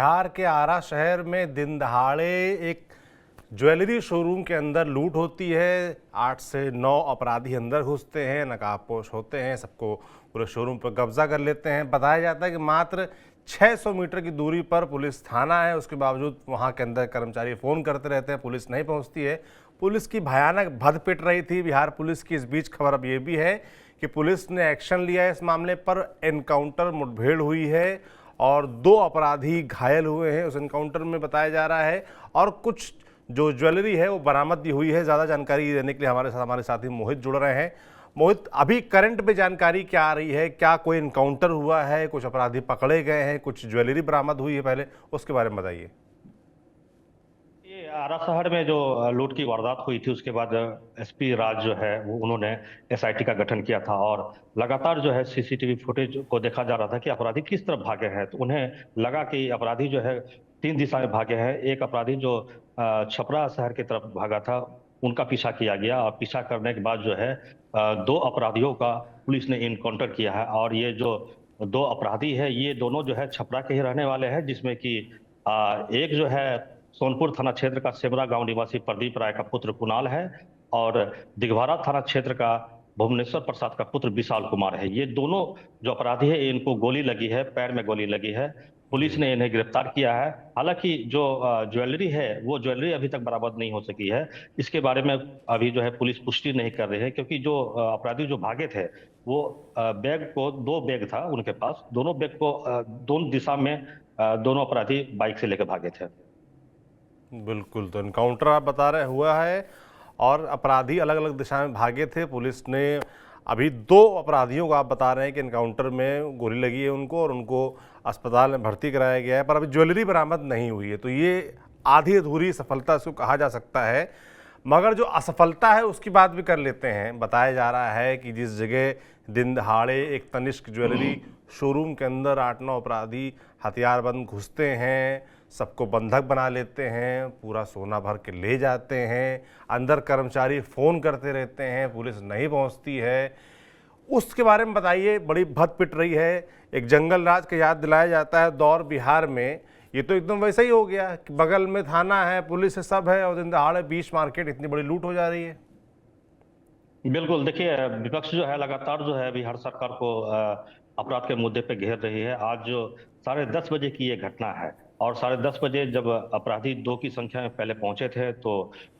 बिहार के आरा शहर में दिन दहाड़े एक ज्वेलरी शोरूम के अंदर लूट होती है। 8 से 9 अपराधी अंदर घुसते हैं, नकाबपोश होते हैं, सबको पूरे शोरूम पर कब्जा कर लेते हैं। बताया जाता है कि मात्र 600 मीटर की दूरी पर पुलिस थाना है, उसके बावजूद वहां के अंदर कर्मचारी फ़ोन करते रहते हैं, पुलिस नहीं पहुंचती है। पुलिस की भयानक भद पिट रही थी बिहार पुलिस की। इस बीच खबर अब ये भी है कि पुलिस ने एक्शन लिया है इस मामले पर। एनकाउंटर मुठभेड़ हुई है और 2 अपराधी घायल हुए हैं उस एनकाउंटर में, बताया जा रहा है। और कुछ जो ज्वेलरी है वो बरामद भी हुई है। ज़्यादा जानकारी देने के लिए हमारे साथी मोहित जुड़ रहे हैं। मोहित, अभी करंट पे जानकारी क्या आ रही है? क्या कोई इनकाउंटर हुआ है, कुछ अपराधी पकड़े गए हैं, कुछ ज्वेलरी बरामद हुई है? पहले उसके बारे में बताइए। ये आरा शहर में जो लूट की वारदात हुई थी उसके बाद एसपी राज जो है वो उन्होंने एसआईटी का गठन किया था और लगातार जो है सीसीटीवी फुटेज को देखा जा रहा था कि अपराधी किस तरफ भागे हैं। तो उन्हें लगा कि अपराधी जो है 3 दिशा में भागे हैं। एक अपराधी जो छपरा शहर की तरफ भागा था, उनका पीछा किया गया और पीछा करने के बाद जो है 2 अपराधियों का पुलिस ने इनकाउंटर किया है। और ये जो 2 अपराधी है ये दोनों जो है छपरा के ही रहने वाले हैं, जिसमें कि एक जो है सोनपुर थाना क्षेत्र का सेमरा गांव निवासी प्रदीप राय का पुत्र कुणाल है और दिघवारा थाना क्षेत्र का भुवनेश्वर प्रसाद का पुत्र विशाल कुमार है। ये दोनों जो अपराधी है इनको गोली लगी है, पैर में गोली लगी है। पुलिस जी। ने इन्हें गिरफ्तार किया है। हालांकि जो ज्वेलरी है वो ज्वेलरी अभी तक बरामद नहीं हो सकी है। इसके बारे में अभी जो है पुलिस पुष्टि नहीं कर रही है, क्योंकि जो अपराधी जो भागे थे वो बैग को 2 बैग था उनके पास, दोनों बैग को दोनों दिशा में दोनों अपराधी बाइक से लेकर भागे थे। बिल्कुल, तो इनकाउंटर आप बता रहे हुआ है और अपराधी अलग अलग दिशा में भागे थे। पुलिस ने अभी 2 अपराधियों को आप बता रहे हैं कि इनकाउंटर में गोली लगी है उनको और उनको अस्पताल में भर्ती कराया गया है, पर अभी ज्वेलरी बरामद नहीं हुई है। तो ये आधी अधूरी सफलता इसको कहा जा सकता है। मगर जो असफलता है उसकी बात भी कर लेते हैं। बताया जा रहा है कि जिस जगह दिन दहाड़े एक तनिष्क ज्वेलरी शोरूम के अंदर 8-9 अपराधी हथियारबंद घुसते हैं, सबको बंधक बना लेते हैं, पूरा सोना भर के ले जाते हैं, अंदर कर्मचारी फ़ोन करते रहते हैं, पुलिस नहीं पहुंचती है, उसके बारे में बताइए। बड़ी भद पिट रही है। एक जंगल राज का याद दिलाया जाता है दौर बिहार में। ये तो एकदम वैसा ही हो गया कि बगल में थाना है, पुलिस है, सब है, और दिन दहाड़े बीच मार्केट इतनी बड़ी लूट हो जा रही है। बिल्कुल, देखिए विपक्ष जो है लगातार जो है बिहार सरकार को अपराध के मुद्दे पे घेर रही है। आज जो 10:30 बजे की ये घटना है और 10:30 बजे जब अपराधी 2 की संख्या में पहले पहुंचे थे तो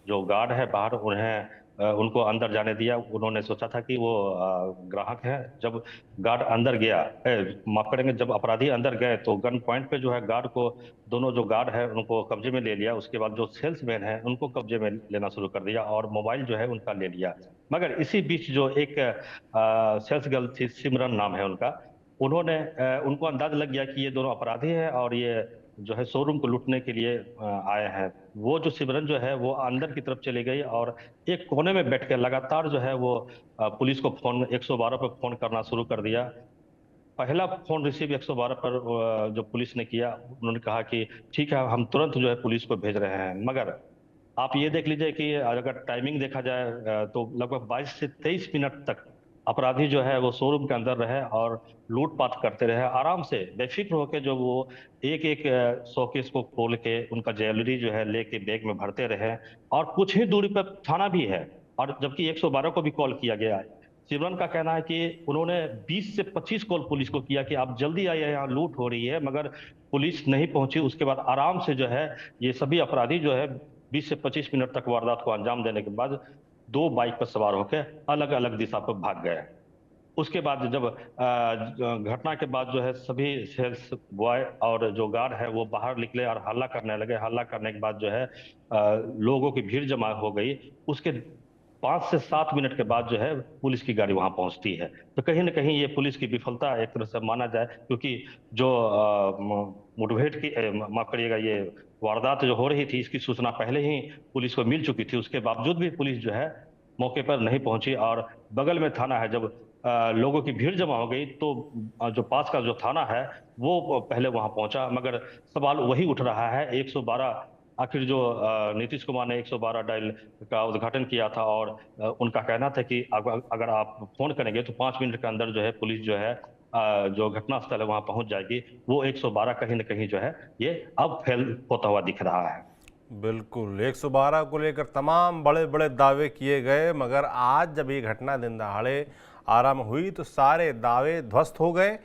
जो गार्ड है बाहर उन्हें उनको अंदर जाने दिया। उन्होंने सोचा था कि वो ग्राहक है। जब गार्ड अंदर गया, माफ करेंगे, जब अपराधी अंदर गए तो गन पॉइंट पे जो है गार्ड को, दोनों जो गार्ड है उनको कब्जे में ले लिया। उसके बाद जो सेल्समैन है उनको कब्जे में लेना शुरू कर दिया और मोबाइल जो है उनका ले लिया। मगर इसी बीच जो एक सेल्स गर्ल थी, सिमरन नाम है उनका, उन्होंने उनको अंदाज लग गया कि ये दोनों अपराधी हैं और ये जो है शोरूम को लूटने के लिए आए हैं। वो जो सिमरन जो है वो अंदर की तरफ चली गई और एक कोने में बैठ के लगातार जो है वो पुलिस को फोन 112 पर फोन करना शुरू कर दिया। पहला फोन रिसीव 112 पर जो पुलिस ने किया, उन्होंने कहा कि ठीक है हम तुरंत जो है पुलिस को भेज रहे हैं। मगर आप ये देख लीजिए कि अगर टाइमिंग देखा जाए तो लगभग 22 से 23 मिनट तक अपराधी जो है वो शोरूम के अंदर रहे और लूटपाट करते रहे आराम से बेफिक्र होकर। जो वो एक एक शोकेस को खोल के उनका ज्वेलरी जो है लेके बैग में भरते रहे। और कुछ ही दूरी पर थाना भी है और जबकि 112 को भी कॉल किया गया है। सिमरन का कहना है कि उन्होंने 20 से 25 कॉल पुलिस को किया कि आप जल्दी आइए, यहाँ लूट हो रही है, मगर पुलिस नहीं पहुंची। उसके बाद आराम से जो है ये सभी अपराधी जो है 20 से 25 मिनट तक वारदात को अंजाम देने के बाद 2 बाइक पर सवार होकर अलग अलग दिशा पर भाग गए। उसके बाद जब घटना के बाद जो है सभी सेल्स बॉय और जो गार्ड है वो बाहर निकले और हल्ला करने लगे। हल्ला करने के बाद जो है लोगों की भीड़ जमा हो गई। उसके 5 से 7 मिनट के बाद जो है पुलिस की गाड़ी वहां पहुंचती है। तो कहीं ना कहीं ये पुलिस की विफलता एक तरह से माना जाए, क्योंकि जो मुठभेड़ की माफ करिएगा, ये वारदात जो हो रही थी इसकी सूचना पहले ही पुलिस को मिल चुकी थी। उसके बावजूद भी पुलिस जो है मौके पर नहीं पहुंची और बगल में थाना है। जब लोगों की भीड़ जमा हो गई तो जो पास का जो थाना है वो पहले वहां पहुंचा। मगर सवाल वही उठ रहा है 112। आखिर जो नीतीश कुमार ने 112 डायल का उद्घाटन किया था और उनका कहना था कि अगर आप फोन करेंगे तो 5 मिनट के अंदर जो है पुलिस जो है जो घटनास्थल है वहां पहुंच जाएगी, वो 112 कहीं ना कहीं जो है ये अब फेल होता हुआ दिख रहा है। बिल्कुल 112 को लेकर तमाम बड़े बड़े दावे किए गए, मगर आज जब ये घटना दिन दहाड़े आरंभ हुई तो सारे दावे ध्वस्त हो गए।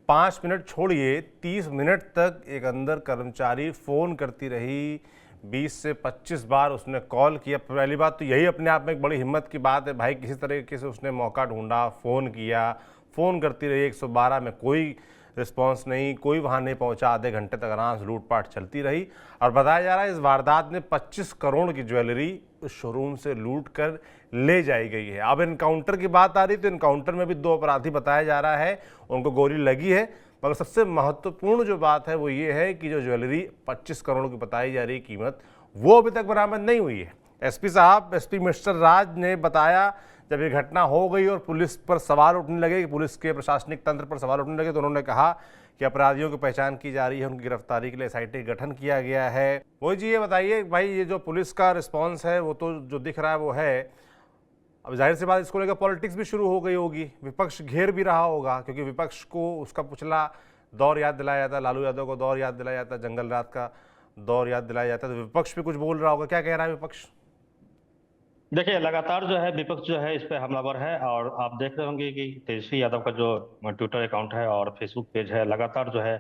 5 मिनट छोड़िए, 30 मिनट तक एक अंदर कर्मचारी फ़ोन करती रही। 20 से 25 बार उसने कॉल किया। पहली बात तो यही अपने आप में एक बड़ी हिम्मत की बात है भाई, किसी तरीके से उसने मौका ढूंढा, फ़ोन किया, फ़ोन करती रही। 112 में कोई रिस्पांस नहीं, कोई वहां नहीं पहुंचा। आधे घंटे तक आराम से लूटपाट चलती रही और बताया जा रहा है इस वारदात में 25 करोड़ की ज्वेलरी उस शोरूम से लूट कर ले जाई गई है। अब इनकाउंटर की बात आ रही तो इनकाउंटर में भी 2 अपराधी बताया जा रहा है, उनको गोली लगी है। मगर सबसे महत्वपूर्ण जो बात है वो ये है कि जो ज्वेलरी 25 करोड़ की बताई जा रही कीमत, वो अभी तक बरामद नहीं हुई है। एसपी साहब, एसपी मिस्टर राज ने बताया जब ये घटना हो गई और पुलिस पर सवाल उठने लगे, कि पुलिस के प्रशासनिक तंत्र पर सवाल उठने लगे, तो उन्होंने कहा कि अपराधियों की पहचान की जा रही है, उनकी गिरफ्तारी के लिए एसआईटी गठन किया गया है। वही जी, ये बताइए भाई, ये जो पुलिस का रिस्पांस है वो तो जो दिख रहा है वो है, अब जाहिर सी बात इसको लेकर पॉलिटिक्स भी शुरू हो गई होगी, विपक्ष घेर भी रहा होगा, क्योंकि विपक्ष को उसका पिछला दौर याद दिलाया जाता है, लालू यादव को दौर याद दिलाया जाता है, जंगल रात का दौर याद दिलाया जाता है, तो विपक्ष भी कुछ बोल रहा होगा। क्या कह रहा है विपक्ष? देखिए, लगातार जो है विपक्ष जो है इस पे हमलावर है, और आप देख रहे होंगे कि तेजस्वी यादव का जो ट्विटर अकाउंट है और फेसबुक पेज है, लगातार जो है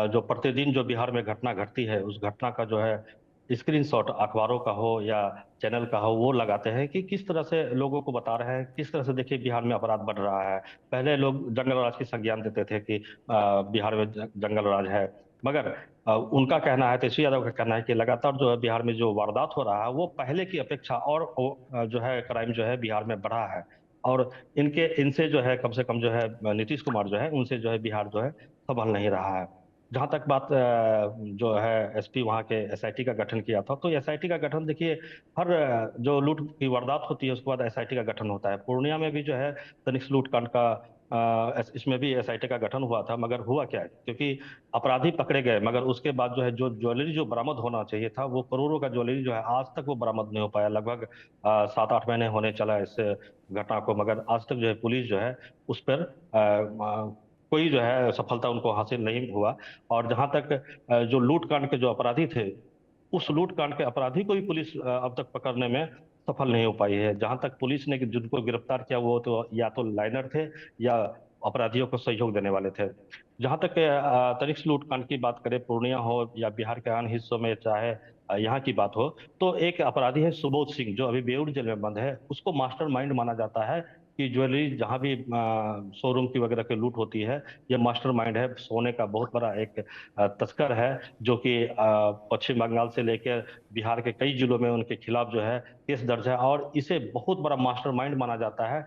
जो प्रतिदिन जो बिहार में घटना घटती है उस घटना का जो है स्क्रीनशॉट अखबारों का हो या चैनल का हो वो लगाते हैं, कि किस तरह से लोगों को बता रहे हैं, किस तरह से देखिए बिहार में अपराध बढ़ रहा है। पहले लोग जंगल राज की संज्ञान देते थे कि बिहार में जंगल राज है, मगर उनका कहना है, तेजस्वी यादव का कहना है कि लगातार जो है बिहार में जो वारदात हो रहा है वो पहले की अपेक्षा और जो है क्राइम जो है बिहार में बढ़ा है। और इनसे जो है कम से कम जो है नीतीश कुमार जो है उनसे जो है बिहार जो है संभल नहीं रहा है। जहां तक बात जो है एसपी वहां के एसआईटी का गठन किया था, तो एसआईटी का गठन देखिए, हर जो लूट की वारदात होती है उसके बाद एसआईटी का गठन होता है। पूर्णिया में भी जो है तनिष्क लूटकांड का इसमें भी एसआईटी का गठन हुआ था, मगर हुआ क्या, क्योंकि अपराधी पकड़े गए, मगर उसके बाद जो है जो ज्वेलरी जो बरामद होना चाहिए था, वो करोड़ों का ज्वेलरी जो है आज तक वो बरामद नहीं हो पाया। लगभग 7-8 महीने होने चला इस घटना को, मगर आज तक जो है पुलिस जो है उस पर कोई जो है सफलता उनको हासिल नहीं हुआ। और जहां तक जो लूटकांड के जो अपराधी थे, उस लूटकांड के अपराधी को भी पुलिस अब तक पकड़ने में सफल नहीं हो पाई है। जहां तक पुलिस ने जिनको गिरफ्तार किया वो तो या तो लाइनर थे या अपराधियों को सहयोग देने वाले थे। जहां तक तनिष्क लूटकांड की बात करें, पूर्णिया हो या बिहार के अन्य हिस्सों में, चाहे यहाँ की बात हो, तो एक अपराधी है सुबोध सिंह, जो अभी बेऊर जेल में बंद है। उसको मास्टरमाइंड माना जाता है कि ज्वेलरी जहां भी शोरूम की वगैरह की लूट होती है, ये मास्टरमाइंड है। सोने का बहुत बड़ा एक तस्कर है, जो कि पश्चिम बंगाल से लेकर बिहार के कई जिलों में उनके खिलाफ जो है केस दर्ज है, और इसे बहुत बड़ा मास्टरमाइंड माना जाता है,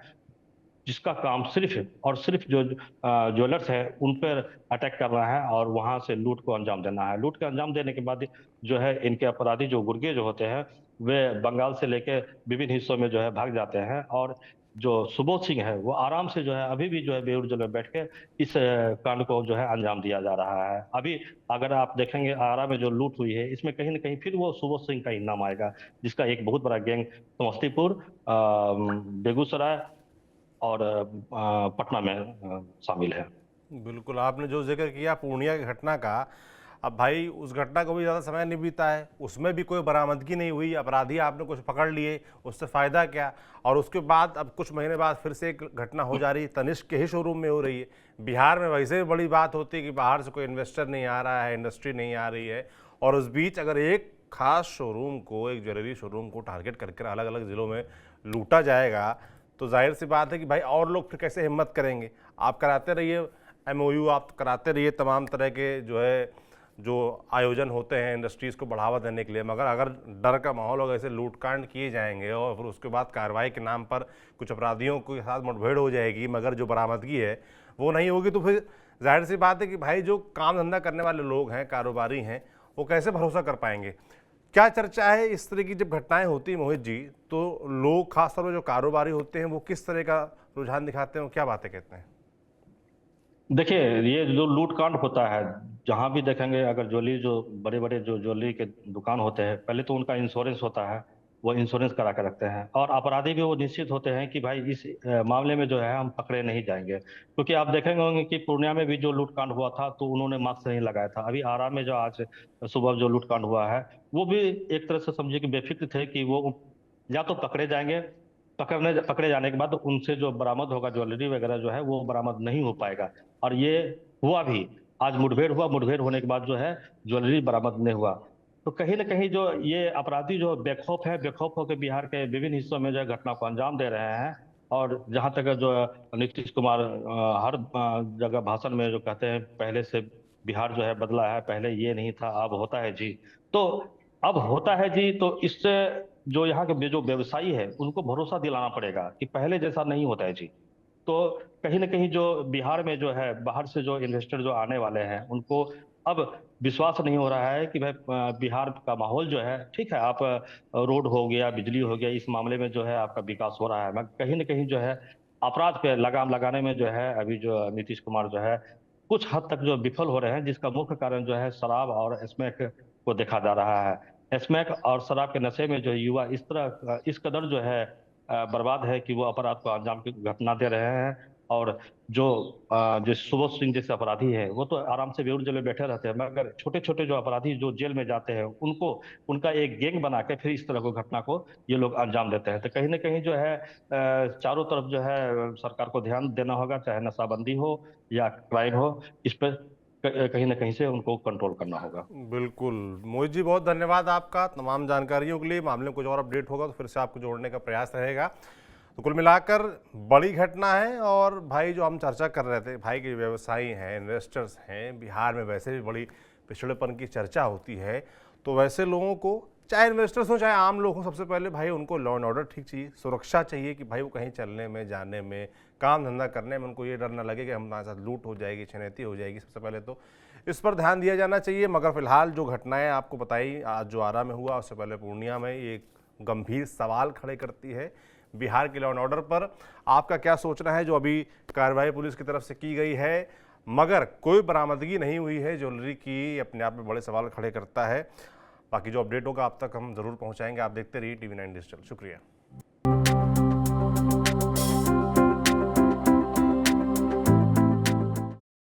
जिसका काम सिर्फ और सिर्फ जो ज्वेलर्स है उन पर अटैक करना है और वहां से लूट को अंजाम देना है। लूट का अंजाम देने के बाद जो है इनके अपराधी जो गुर्गे जो होते हैं, वे बंगाल से लेकर विभिन्न हिस्सों में जो है भाग जाते हैं। और जो सुबोध सिंह है वो आराम से जो है अभी भी जो है बेऊर जेल में बैठ के इस कांड को जो है अंजाम दिया जा रहा है। अभी अगर आप देखेंगे आरा में जो लूट हुई है, इसमें कहीं ना कहीं फिर वो सुबोध सिंह का ही नाम आएगा, जिसका एक बहुत बड़ा गैंग समस्तीपुर, बेगूसराय और पटना में शामिल है। बिल्कुल, आपने जो जिक्र किया पूर्णिया की घटना का, अब भाई उस घटना को भी ज़्यादा समय नहीं बीता है, उसमें भी कोई बरामदगी नहीं हुई, अपराधी आपने कुछ पकड़ लिए, उससे फ़ायदा क्या? और उसके बाद अब कुछ महीने बाद फिर से एक घटना हो जा रही है, तनिष्क के ही शोरूम में हो रही है। बिहार में वैसे भी बड़ी बात होती है कि बाहर से कोई इन्वेस्टर नहीं आ रहा है, इंडस्ट्री नहीं आ रही है, और उस बीच अगर एक खास शोरूम को, एक ज्वेलरी शोरूम को टारगेट करके अलग अलग ज़िलों में लूटा जाएगा, तो जाहिर सी बात है कि भाई और लोग फिर कैसे हिम्मत करेंगे। आप कराते रहिए एमओयू, आप कराते रहिए तमाम तरह के जो आयोजन होते हैं इंडस्ट्रीज़ को बढ़ावा देने के लिए, मगर अगर डर का माहौल होगा, ऐसे लूटकांड किए जाएंगे और फिर उसके बाद कार्रवाई के नाम पर कुछ अपराधियों के साथ मुठभेड़ हो जाएगी, मगर जो बरामदगी है वो नहीं होगी, तो फिर जाहिर सी बात है कि भाई जो काम धंधा करने वाले लोग हैं, कारोबारी हैं, वो कैसे भरोसा कर पाएंगे। क्या चर्चा है इस तरह की जब घटनाएं होती हैं मोहित जी, तो लोग खासतौर पर जो कारोबारी होते हैं वो किस तरह का रुझान दिखाते हैं, क्या बातें कहते हैं? देखिए, ये जो लूटकांड होता है, जहां भी देखेंगे, अगर ज्वेलरी जो बड़े बड़े जो ज्वेलरी के दुकान होते हैं, पहले तो उनका इंश्योरेंस होता है, वो इंश्योरेंस करा के रखते हैं, और अपराधी भी वो निश्चित होते हैं कि भाई इस मामले में जो है हम पकड़े नहीं जाएंगे। क्योंकि आप देखेंगे होंगे कि पूर्णिया में भी जो लूटकांड हुआ था तो उन्होंने मास्क नहीं लगाया था। अभी आरा में जो आज सुबह जो लूटकांड हुआ है वो भी एक तरह से समझिए कि बेफिक्र थे कि वो या तो पकड़े जाएंगे, पकड़े जाने के बाद उनसे जो बरामद होगा ज्वेलरी वगैरह जो है वो बरामद नहीं हो पाएगा। और ये हुआ भी, आज मुठभेड़ हुआ, मुठभेड़ होने के बाद जो है ज्वेलरी बरामद नहीं हुआ। तो कहीं ना कहीं जो ये अपराधी जो बेखौफ है, बेखौफ होकर बिहार के विभिन्न हिस्सों में जो है घटना को अंजाम दे रहे हैं। और जहां तक जो नीतीश कुमार हर जगह भाषण में जो कहते हैं पहले से बिहार जो है बदला है, पहले ये नहीं था अब होता है जी। तो अब होता है जी, तो इससे जो यहाँ के जो व्यवसायी है उनको भरोसा दिलाना पड़ेगा कि पहले जैसा नहीं होता है जी। तो कहीं ना कहीं जो बिहार में जो है बाहर से जो इन्वेस्टर जो आने वाले हैं उनको अब विश्वास नहीं हो रहा है कि भाई बिहार का माहौल जो है ठीक है, आप रोड हो गया, बिजली हो गया, इस मामले में जो है आपका विकास हो रहा है, मगर कहीं ना कहीं जो है अपराध पे लगाम लगाने में जो है अभी जो नीतीश कुमार जो है कुछ हद तक जो विफल हो रहे हैं, जिसका मुख्य कारण जो है शराब और स्मैक को देखा जा रहा है। स्मैक और शराब के नशे में जो युवा इस कदर जो है बर्बाद है कि वो अपराध को अंजाम की घटना दे रहे हैं। और जो सुबोध सिंह जैसे अपराधी है वो तो आराम से बेऊर जेल में बैठे रहते हैं, मगर छोटे छोटे जो अपराधी जो जेल में जाते हैं उनको उनका एक गैंग बना के फिर इस तरह को घटना को ये लोग अंजाम देते हैं। तो कहीं ना कहीं जो है चारों तरफ जो है सरकार को ध्यान देना होगा, चाहे नशाबंदी हो या क्राइम हो, इस पर कहीं ना कहीं से उनको कंट्रोल करना होगा। बिल्कुल मोहित जी, बहुत धन्यवाद आपका तमाम जानकारियों के लिए। मामले में कुछ और अपडेट होगा तो फिर से आपको जोड़ने का प्रयास रहेगा। तो कुल मिलाकर बड़ी घटना है। और भाई जो हम चर्चा कर रहे थे, भाई के व्यवसायी हैं, इन्वेस्टर्स हैं, बिहार में वैसे भी बड़ी पिछड़ेपन की चर्चा होती है। तो वैसे लोगों को, चाहे इन्वेस्टर्स हो चाहे आम लोग हो, सबसे पहले भाई उनको लॉ एंड ऑर्डर ठीक चाहिए, सुरक्षा चाहिए कि भाई वो कहीं चलने में, जाने में, काम धंधा करने में उनको ये डर ना लगे कि हमारे साथ लूट हो जाएगी, छीनैती हो जाएगी। सबसे पहले तो इस पर ध्यान दिया जाना चाहिए। मगर फिलहाल जो घटनाएं आपको बताई, आज जो आरा में हुआ, उससे पहले पूर्णिया में, ये गंभीर सवाल खड़े करती है बिहार के लॉ एंड ऑर्डर पर। आपका क्या सोचना है? जो अभी कार्रवाई पुलिस की तरफ से की गई है मगर कोई बरामदगी नहीं हुई है ज्वेलरी की, अपने आप में बड़े सवाल खड़े करता है। बाकी जो अपडेट होगा आप तक हम जरूर पहुंचाएंगे। आप देखते रहिए TV9 डिजिटल। शुक्रिया।